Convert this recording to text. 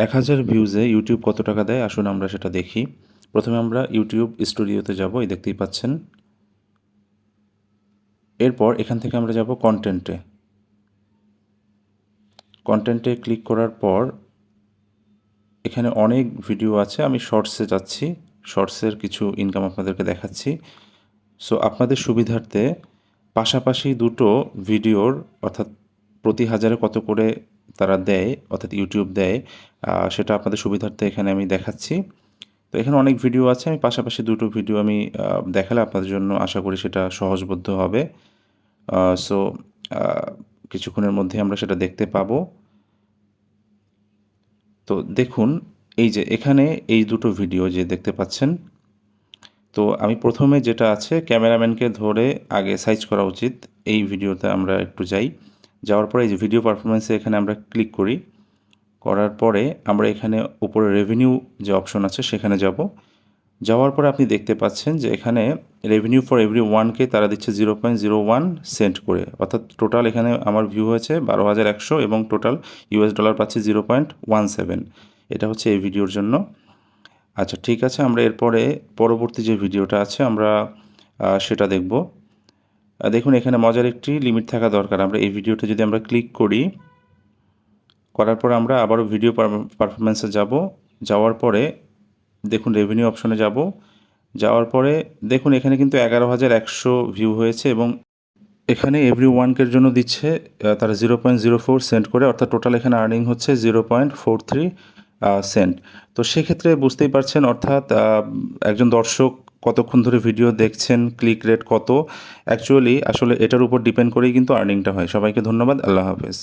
1000 ভিউজে YouTube কত টাকা দেয় আসুন আমরা সেটা দেখি। প্রথমে আমরা ইউটিউব স্টুডিওতে যাব, এই দেখতেই পাচ্ছেন। এরপর এখান থেকে আমরা যাব কন্টেন্টে। কন্টেন্টে ক্লিক করার পর এখানে অনেক ভিডিও আছে, আমি শর্টসে যাচ্ছি। শর্টসের কিছু ইনকাম আপনাদেরকে দেখাচ্ছি। সো আপনাদের সুবিধার্থে পাশাপাশি দুটো ভিডিওর অর্থাৎ প্রতি হাজারে কত করে তারা দেয় অর্থাৎ ইউটিউব দেয়, সেটা আপনাদের সুবিধার্থে এখানে আমি দেখাচ্ছি। তো এখানে অনেক ভিডিও আছে, আমি পাশাপাশি দুটো ভিডিও আমি দেখালে আপনাদের জন্য আশা করি সেটা সহজবোধ্য হবে। সো কিছুক্ষণের মধ্যে আমরা সেটা দেখতে পাবো। তো দেখুন, এই যে এখানে এই দুটো ভিডিও যে দেখতে পাচ্ছেন, তো আমি প্রথমে যেটা আছে ক্যামেরাম্যানকে ধরে আগে সাইজ করা উচিত, এই ভিডিওতে আমরা একটু যাই। যাওয়ার পরে এই যে ভিডিও পারফরমেন্সে এখানে আমরা ক্লিক করি। করার পরে আমরা এখানে উপরে রেভিনিউ যে অপশন আছে সেখানে যাব। যাওয়ার পরে আপনি দেখতে পাচ্ছেন যে এখানে রেভিনিউ ফর এভরি ওয়ানকে তারা দিচ্ছে 0.01 সেন্ট করে, অর্থাৎ টোটাল এখানে আমার ভিউ হয়েছে 12,100 এবং টোটাল ইউএস ডলার পাচ্ছি 0.17। এটা হচ্ছে এই ভিডিওর জন্য। আচ্ছা, ঠিক আছে, আমরা এরপরে পরবর্তী যে ভিডিওটা আছে আমরা সেটা দেখব। দেখুন, এখানে মজার একটি লিমিট থাকা দরকার। আমরা এই ভিডিওটা যদি আমরা ক্লিক করি, করার পর আমরা আবারও ভিডিও পারফরমেন্সে যাব। যাওয়ার পরে দেখুন রেভিনিউ অপশনে যাব। যাওয়ার পরে দেখুন এখানে কিন্তু 11,100 ভিউ হয়েছে এবং এখানে এভরি ওয়ানকের জন্য দিচ্ছে তারা 0.04 সেন্ট করে, অর্থাৎ টোটাল এখানে আর্নিং হচ্ছে 0.43 সেন্ট। তো সেক্ষেত্রে বুঝতেই পারছেন, অর্থাৎ একজন দর্শক কতক্ষণ ধরে ভিডিও দেখছেন, ক্লিক রেট কত, আসলে এটার উপর ডিপেন্ড করেই কিন্তু আর্নিংটা হয়। সবাইকে ধন্যবাদ। আল্লাহ হাফেজ।